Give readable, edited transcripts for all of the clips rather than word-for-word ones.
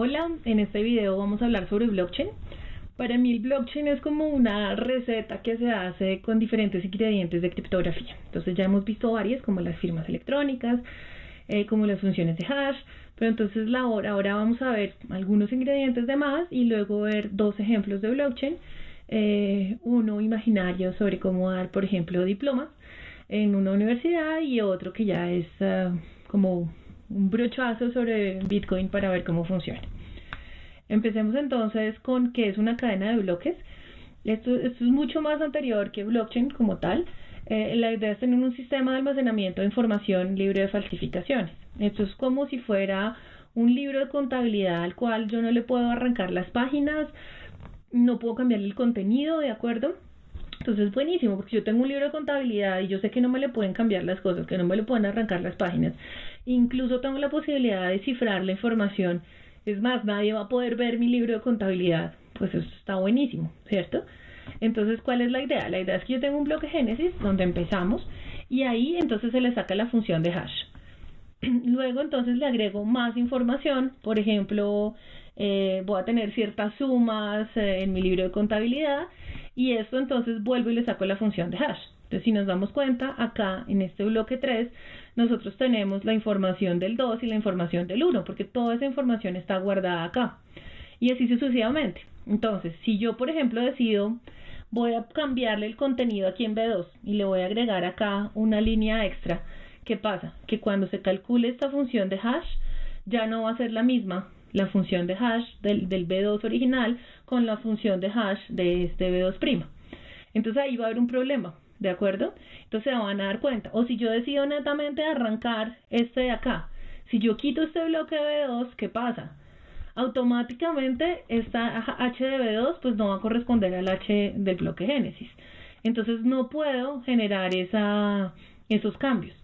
Hola, en este video vamos a hablar sobre blockchain. Para mí el blockchain es como una receta que se hace con diferentes ingredientes de criptografía. Entonces ya hemos visto varias, como las firmas electrónicas, como las funciones de hash, pero entonces ahora vamos a ver algunos ingredientes de más y luego ver dos ejemplos de blockchain. Uno imaginario sobre cómo dar, por ejemplo, diplomas en una universidad y otro que ya es como un brochazo sobre Bitcoin para ver cómo funciona. Empecemos entonces con qué es una cadena de bloques. Esto es mucho más anterior que blockchain como tal. La idea es tener un sistema de almacenamiento de información libre de falsificaciones. Esto es como si fuera un libro de contabilidad al cual yo no le puedo arrancar las páginas, no puedo cambiarle el contenido, ¿de acuerdo? Entonces es buenísimo porque yo tengo un libro de contabilidad y yo sé que no me le pueden cambiar las cosas, que no me le pueden arrancar las páginas. Incluso tengo la posibilidad de cifrar la información. Es más, nadie va a poder ver mi libro de contabilidad. Pues eso está buenísimo, ¿cierto? Entonces, ¿cuál es la idea? La idea es que yo tengo un bloque Génesis donde empezamos y ahí entonces se le saca la función de hash. Luego entonces le agrego más información, por ejemplo, voy a tener ciertas sumas en mi libro de contabilidad y esto entonces vuelvo y le saco la función de hash. Entonces si nos damos cuenta, acá en este bloque 3 nosotros tenemos la información del 2 y la información del 1 porque toda esa información está guardada acá y así sucesivamente. Entonces si yo por ejemplo decido voy a cambiarle el contenido aquí en B2 y le voy a agregar acá una línea extra, ¿qué pasa? Que cuando se calcule esta función de hash ya no va a ser la misma la función de hash del B2 original con la función de hash de este B2'. Entonces ahí va a haber un problema, ¿de acuerdo? Entonces se van a dar cuenta. O si yo decido netamente arrancar este de acá, si yo quito este bloque de B2, ¿qué pasa? Automáticamente esta H de B2 pues no va a corresponder al H del bloque Génesis. Entonces no puedo generar esos cambios.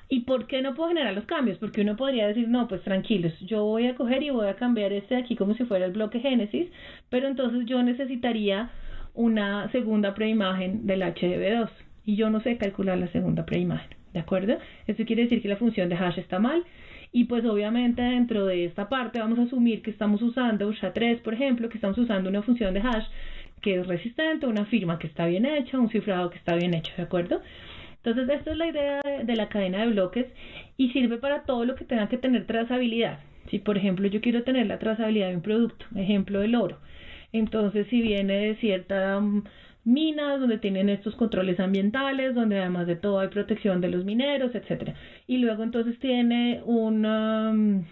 ¿Y por qué no puedo generar los cambios? Porque uno podría decir, no, pues tranquilos, yo voy a coger y voy a cambiar este de aquí como si fuera el bloque Génesis, pero entonces yo necesitaría una segunda preimagen del H de B2 y yo no sé calcular la segunda preimagen, ¿de acuerdo? Eso quiere decir que la función de hash está mal y pues obviamente dentro de esta parte vamos a asumir que estamos usando SHA-3, por ejemplo, que estamos usando una función de hash que es resistente, una firma que está bien hecha, un cifrado que está bien hecho, ¿de acuerdo? Entonces, esta es la idea de la cadena de bloques y sirve para todo lo que tenga que tener trazabilidad. Si, por ejemplo, yo quiero tener la trazabilidad de un producto, ejemplo el oro, entonces si viene de ciertas minas donde tienen estos controles ambientales, donde además de todo hay protección de los mineros, etcétera, y luego entonces tiene un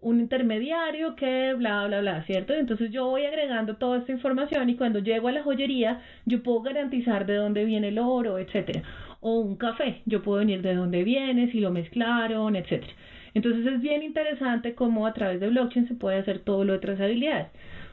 intermediario que bla bla bla, ¿cierto? Entonces yo voy agregando toda esta información y cuando llego a la joyería yo puedo garantizar de dónde viene el oro, etcétera. O un café, yo puedo venir de dónde viene, si lo mezclaron, etcétera. Entonces es bien interesante cómo a través de blockchain se puede hacer todo lo de trazabilidad.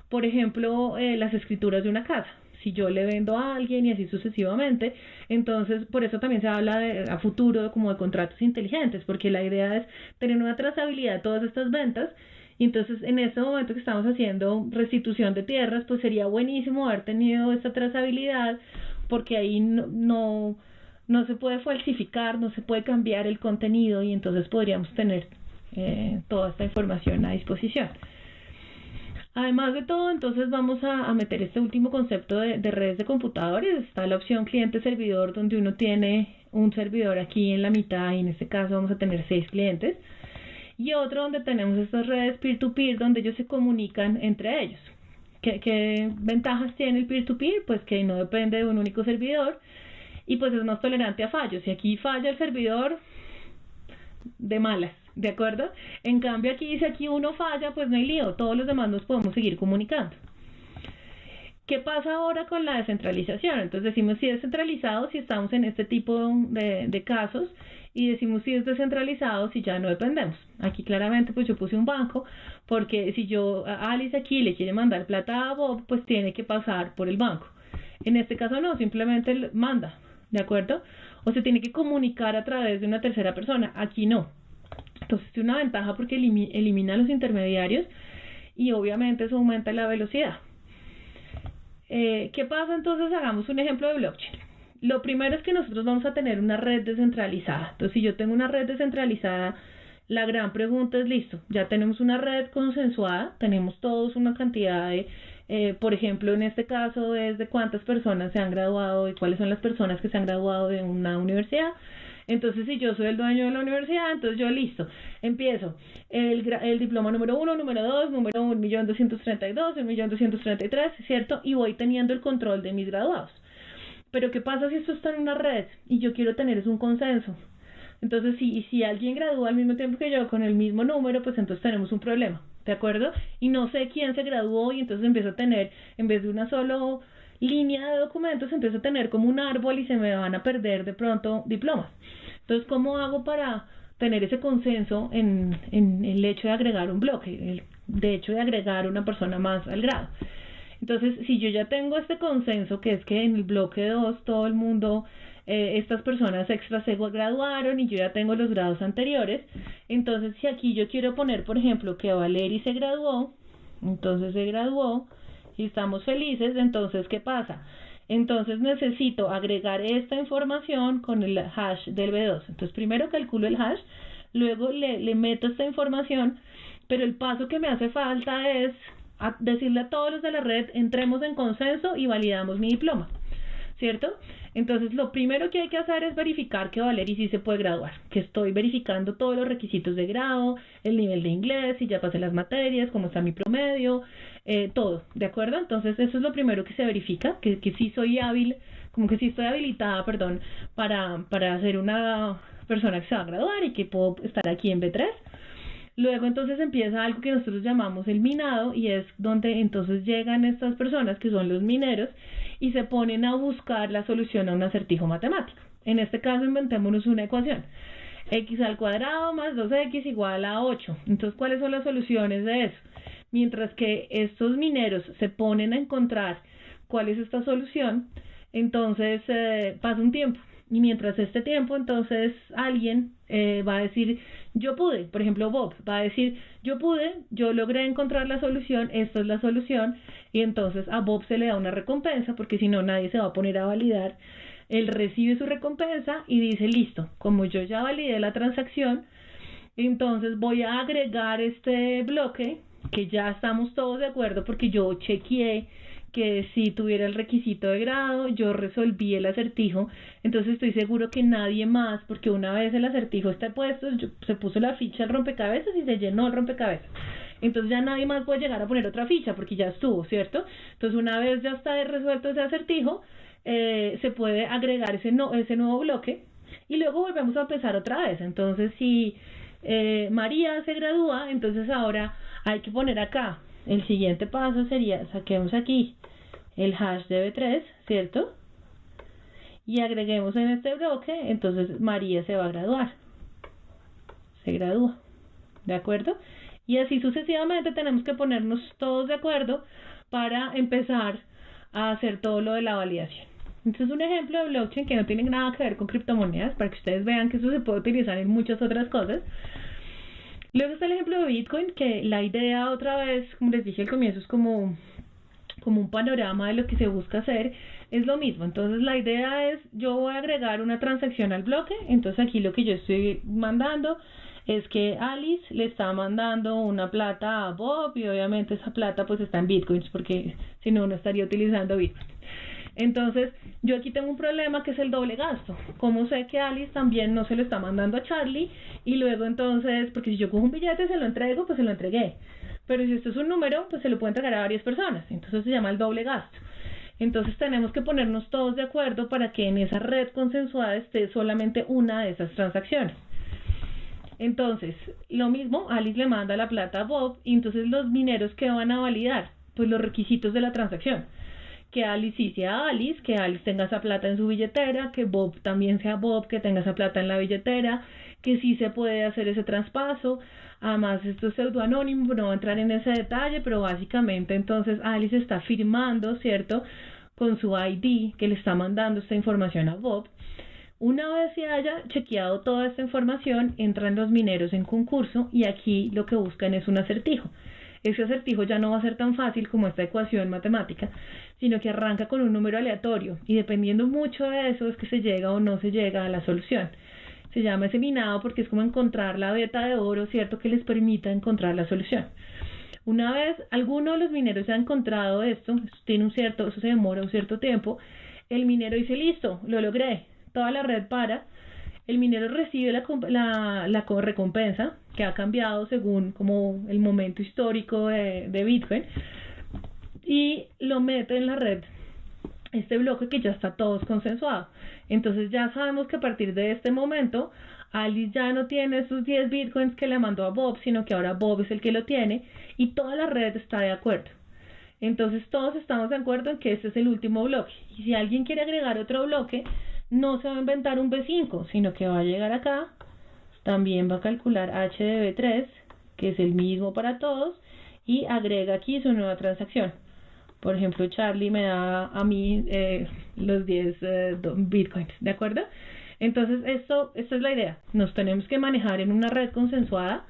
Por ejemplo, las escrituras de una casa. Si yo le vendo a alguien y así sucesivamente, entonces por eso también se habla a futuro como de contratos inteligentes, porque la idea es tener una trazabilidad de todas estas ventas y entonces en este momento que estamos haciendo restitución de tierras, pues sería buenísimo haber tenido esta trazabilidad porque ahí no se puede falsificar, no se puede cambiar el contenido y entonces podríamos tener toda esta información a disposición. Además de todo, entonces vamos a meter este último concepto de redes de computadores. Está la opción cliente-servidor, donde uno tiene un servidor aquí en la mitad y en este caso vamos a tener 6 clientes. Y otro donde tenemos estas redes peer-to-peer, donde ellos se comunican entre ellos. ¿Qué ventajas tiene el peer-to-peer? Pues que no depende de un único servidor y pues es más tolerante a fallos. Si aquí falla el servidor, de malas. ¿De acuerdo? En cambio aquí, si aquí uno falla, pues no hay lío, todos los demás nos podemos seguir comunicando. ¿Qué pasa ahora con la descentralización? Entonces decimos si es descentralizado, si estamos en este tipo de casos, y decimos si es descentralizado, si ya no dependemos. Aquí claramente pues yo puse un banco, porque si Alice aquí le quiere mandar plata a Bob, pues tiene que pasar por el banco. En este caso no, simplemente manda, ¿de acuerdo? O se tiene que comunicar a través de una tercera persona, aquí no. Entonces es una ventaja porque elimina los intermediarios y obviamente eso aumenta la velocidad. ¿Qué pasa entonces? Hagamos un ejemplo de blockchain. Lo primero es que nosotros vamos a tener una red descentralizada. Entonces si yo tengo una red descentralizada La gran pregunta es, listo, ya tenemos una red consensuada, tenemos todos una cantidad de, por ejemplo, en este caso es de cuántas personas se han graduado y cuáles son las personas que se han graduado de una universidad. Entonces, si yo soy el dueño de la universidad, entonces yo listo, empiezo el diploma número 1, número 2, número 1.232.000, 1.233.000, ¿cierto? Y voy teniendo el control de mis graduados. Pero ¿qué pasa si esto está en una red y yo quiero tener es un consenso? Entonces, si alguien gradúa al mismo tiempo que yo con el mismo número, pues entonces tenemos un problema, ¿de acuerdo? Y no sé quién se graduó y entonces empiezo a tener, en vez de una solo línea de documentos, empiezo a tener como un árbol y se me van a perder de pronto diplomas. Entonces, ¿cómo hago para tener ese consenso en el hecho de agregar un bloque, de hecho de agregar una persona más al grado? Entonces, si yo ya tengo este consenso, que es que en el bloque 2 todo el mundo, estas personas extras se graduaron y yo ya tengo los grados anteriores, entonces si aquí yo quiero poner, por ejemplo, que Valeri se graduó, entonces se graduó y estamos felices, entonces, ¿qué pasa? Entonces necesito agregar esta información con el hash del B2. Entonces primero calculo el hash, luego le meto esta información, pero el paso que me hace falta es decirle a todos los de la red, entremos en consenso y validamos mi diploma, ¿cierto? Entonces lo primero que hay que hacer es verificar que Valeri sí se puede graduar, que estoy verificando todos los requisitos de grado, el nivel de inglés, si ya pasé las materias, cómo está mi promedio, todo, ¿de acuerdo? Entonces eso es lo primero que se verifica, que sí soy hábil, como que sí estoy habilitada, perdón, para ser una persona que se va a graduar y que puedo estar aquí en B3. Luego entonces empieza algo que nosotros llamamos el minado y es donde entonces llegan estas personas que son los mineros y se ponen a buscar la solución a un acertijo matemático. En este caso inventémonos una ecuación. X al cuadrado más 2x igual a 8. Entonces, ¿cuáles son las soluciones de eso? Mientras que estos mineros se ponen a encontrar cuál es esta solución, entonces pasa un tiempo. Y mientras este tiempo, entonces alguien va a decir, yo pude, por ejemplo Bob, va a decir, yo pude, yo logré encontrar la solución, esta es la solución, y entonces a Bob se le da una recompensa, porque si no nadie se va a poner a validar. Él recibe su recompensa y dice, listo, como yo ya validé la transacción, entonces voy a agregar este bloque, que ya estamos todos de acuerdo, porque yo chequeé que si tuviera el requisito de grado, yo resolví el acertijo, entonces estoy seguro que nadie más, porque una vez el acertijo está puesto, se puso la ficha al rompecabezas y se llenó el rompecabezas. Entonces ya nadie más puede llegar a poner otra ficha, porque ya estuvo, ¿cierto? Entonces una vez ya está resuelto ese acertijo, se puede agregar ese nuevo bloque, y luego volvemos a empezar otra vez. Entonces si María se gradúa, entonces ahora hay que poner acá, el siguiente paso sería, saquemos aquí el hash de B3, ¿cierto? Y agreguemos en este bloque, entonces María se va a graduar. Se gradúa, ¿de acuerdo? Y así sucesivamente tenemos que ponernos todos de acuerdo para empezar a hacer todo lo de la validación. Entonces un ejemplo de blockchain que no tiene nada que ver con criptomonedas, para que ustedes vean que eso se puede utilizar en muchas otras cosas. Luego está el ejemplo de Bitcoin, que la idea otra vez, como les dije al comienzo, es como un panorama de lo que se busca hacer, es lo mismo. Entonces la idea es, yo voy a agregar una transacción al bloque, entonces aquí lo que yo estoy mandando es que Alice le está mandando una plata a Bob y obviamente esa plata pues está en Bitcoins, porque si no, no estaría utilizando Bitcoin. Entonces, yo aquí tengo un problema que es el doble gasto. ¿Cómo sé que Alice también no se lo está mandando a Charlie? Y luego entonces, porque si yo cojo un billete y se lo entrego, pues se lo entregué. Pero si esto es un número, pues se lo puedo entregar a varias personas. Entonces se llama el doble gasto. Entonces tenemos que ponernos todos de acuerdo para que en esa red consensuada esté solamente una de esas transacciones. Entonces, lo mismo, Alice le manda la plata a Bob y entonces los mineros que van a validar, pues los requisitos de la transacción. Que Alice sí sea Alice, que Alice tenga esa plata en su billetera, que Bob también sea Bob, que tenga esa plata en la billetera, que sí se puede hacer ese traspaso. Además, esto es pseudoanónimo, no voy a entrar en ese detalle, pero básicamente entonces Alice está firmando, ¿cierto?, con su ID que le está mandando esta información a Bob. Una vez se haya chequeado toda esta información, entran los mineros en concurso y aquí lo que buscan es un acertijo. Ese acertijo ya no va a ser tan fácil como esta ecuación matemática, sino que arranca con un número aleatorio y dependiendo mucho de eso es que se llega o no se llega a la solución. se llama ese minado porque es como encontrar la veta de oro, ¿cierto?, que les permita encontrar la solución. Una vez alguno de los mineros ha encontrado esto eso se demora un cierto tiempo, el minero dice, listo, lo logré, toda la red para, el minero recibe la recompensa, que ha cambiado según como el momento histórico de Bitcoin, y lo mete en la red, este bloque que ya está todos consensuado. Entonces ya sabemos que a partir de este momento Alice ya no tiene esos 10 bitcoins que le mandó a Bob, sino que ahora Bob es el que lo tiene y toda la red está de acuerdo. Entonces todos estamos de acuerdo en que este es el último bloque. Y si alguien quiere agregar otro bloque, no se va a inventar un B5, sino que va a llegar acá, también va a calcular H de B3, que es el mismo para todos, y agrega aquí su nueva transacción. Por ejemplo, Charlie me da a mí los 10 bitcoins, ¿de acuerdo? Entonces, esta es la idea. Nos tenemos que manejar en una red consensuada.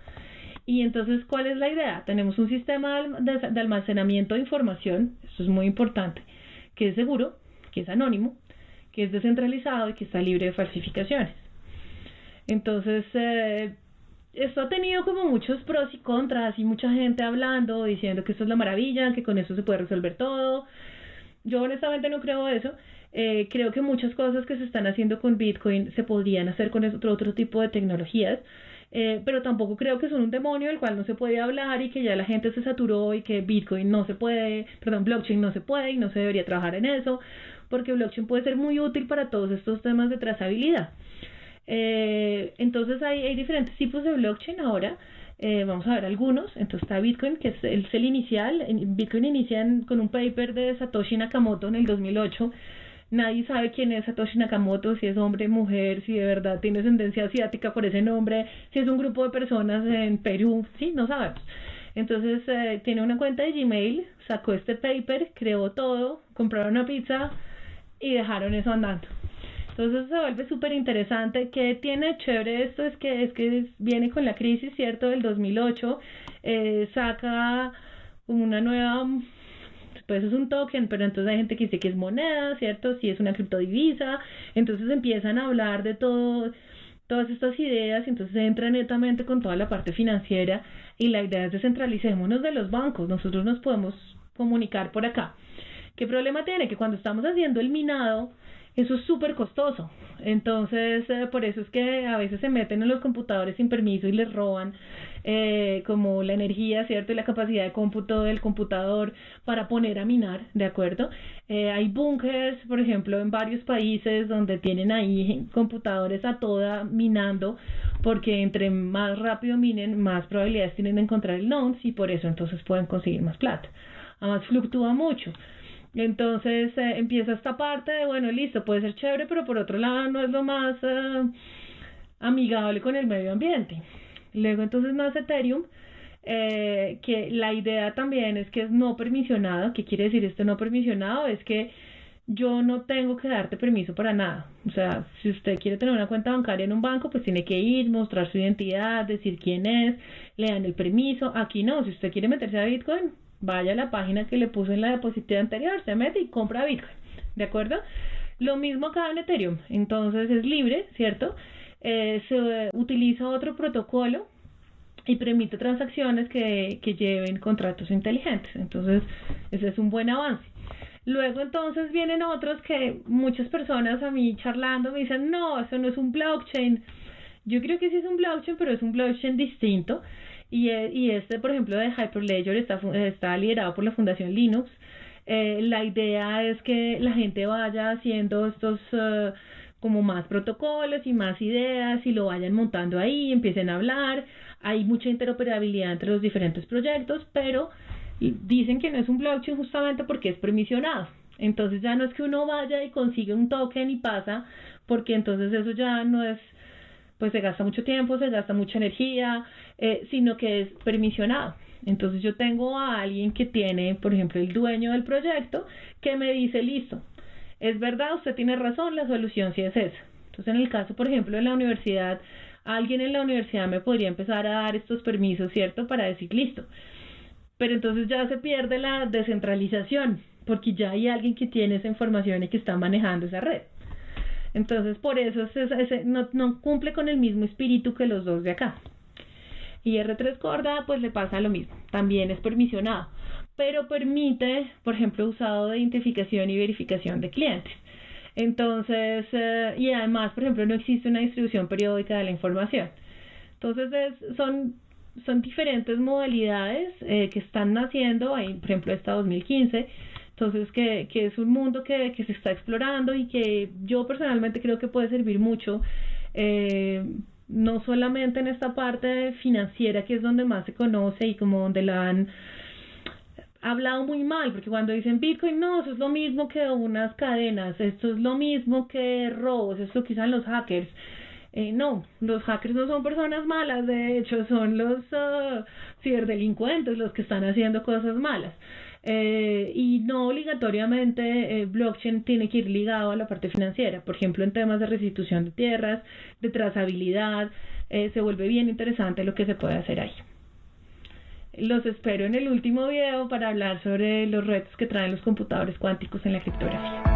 Y entonces, ¿cuál es la idea? Tenemos un sistema de almacenamiento de información, esto es muy importante, que es seguro, que es anónimo, que es descentralizado y que está libre de falsificaciones. Entonces, esto ha tenido como muchos pros y contras y mucha gente hablando, diciendo que esto es la maravilla, que con esto se puede resolver todo. Yo honestamente no creo eso. Creo que muchas cosas que se están haciendo con Bitcoin se podrían hacer con otro tipo de tecnologías, pero tampoco creo que son un demonio del cual no se puede hablar y que ya la gente se saturó y que blockchain no se puede y no se debería trabajar en eso, porque blockchain puede ser muy útil para todos estos temas de trazabilidad. Entonces hay diferentes tipos de blockchain ahora. Vamos a ver algunos. Entonces está Bitcoin, que es el inicial. Bitcoin inicia con un paper de Satoshi Nakamoto en el 2008. Nadie sabe quién es Satoshi Nakamoto, si es hombre, mujer, si de verdad tiene ascendencia asiática por ese nombre, si es un grupo de personas en Perú, sí, no sabemos. Entonces tiene una cuenta de Gmail, sacó este paper, creó todo, compraron una pizza y dejaron eso andando. Entonces se vuelve súper interesante. ¿Qué tiene chévere esto? Es que viene con la crisis, ¿cierto? Del 2008, saca una nueva, pues es un token, pero entonces hay gente que dice que es moneda, ¿cierto? Si es una criptodivisa, entonces empiezan a hablar de todas estas ideas, y entonces entra netamente con toda la parte financiera, y la idea es descentralicémonos de los bancos, nosotros nos podemos comunicar por acá. ¿Qué problema tiene? Que cuando estamos haciendo el minado, eso es súper costoso. Entonces, por eso es que a veces se meten en los computadores sin permiso y les roban como la energía, ¿cierto? Y la capacidad de cómputo del computador para poner a minar, ¿de acuerdo? Hay búnkers, por ejemplo, en varios países donde tienen ahí computadores a toda minando, porque entre más rápido minen, más probabilidades tienen de encontrar el nonce y por eso entonces pueden conseguir más plata. Además, fluctúa mucho. Entonces empieza esta parte de, bueno, listo, puede ser chévere, pero por otro lado no es lo más amigable con el medio ambiente. Luego entonces nace Ethereum, que la idea también es que es no permisionado. ¿Qué quiere decir esto no permisionado? Es que yo no tengo que darte permiso para nada. O sea, si usted quiere tener una cuenta bancaria en un banco, pues tiene que ir, mostrar su identidad, decir quién es, le dan el permiso. Aquí no, si usted quiere meterse a Bitcoin, vaya a la página que le puso en la diapositiva anterior, se mete y compra Bitcoin, ¿de acuerdo? Lo mismo acá en Ethereum, entonces es libre, ¿cierto? Se utiliza otro protocolo y permite transacciones que lleven contratos inteligentes, entonces ese es un buen avance. Luego entonces vienen otros que muchas personas a mí charlando me dicen, no, eso no es un blockchain. Yo creo que sí es un blockchain, pero es un blockchain distinto. Y este, por ejemplo, de Hyperledger está liderado por la Fundación Linux. La idea es que la gente vaya haciendo estos como más protocolos y más ideas y lo vayan montando ahí, empiecen a hablar. Hay mucha interoperabilidad entre los diferentes proyectos, pero dicen que no es un blockchain justamente porque es permisionado. Entonces ya no es que uno vaya y consigue un token y pasa, porque entonces eso ya no es, pues se gasta mucho tiempo, se gasta mucha energía, sino que es permisionado. Entonces yo tengo a alguien que tiene, por ejemplo, el dueño del proyecto, que me dice, listo, es verdad, usted tiene razón, la solución sí es esa. Entonces en el caso, por ejemplo, de la universidad, alguien en la universidad me podría empezar a dar estos permisos, ¿cierto? Para decir, listo. Pero entonces ya se pierde la descentralización, porque ya hay alguien que tiene esa información y que está manejando esa red. Entonces, por eso no cumple con el mismo espíritu que los dos de acá. Y R3 Corda, pues le pasa lo mismo, también es permisionado, pero permite, por ejemplo, usado de identificación y verificación de clientes. Entonces, y además, por ejemplo, no existe una distribución periódica de la información. Entonces, son diferentes modalidades que están naciendo, hay, por ejemplo, esta 2015, entonces que es un mundo que se está explorando y que yo personalmente creo que puede servir mucho, no solamente en esta parte financiera, que es donde más se conoce y como donde la han hablado muy mal, porque cuando dicen Bitcoin, no, eso es lo mismo que unas cadenas, esto es lo mismo que robos, esto que usan los hackers. No, los hackers no son personas malas, de hecho son los ciberdelincuentes los que están haciendo cosas malas. Y no obligatoriamente blockchain tiene que ir ligado a la parte financiera. Por ejemplo, en temas de restitución de tierras, de trazabilidad, se vuelve bien interesante lo que se puede hacer ahí. Los espero en el último video para hablar sobre los retos que traen los computadores cuánticos en la criptografía.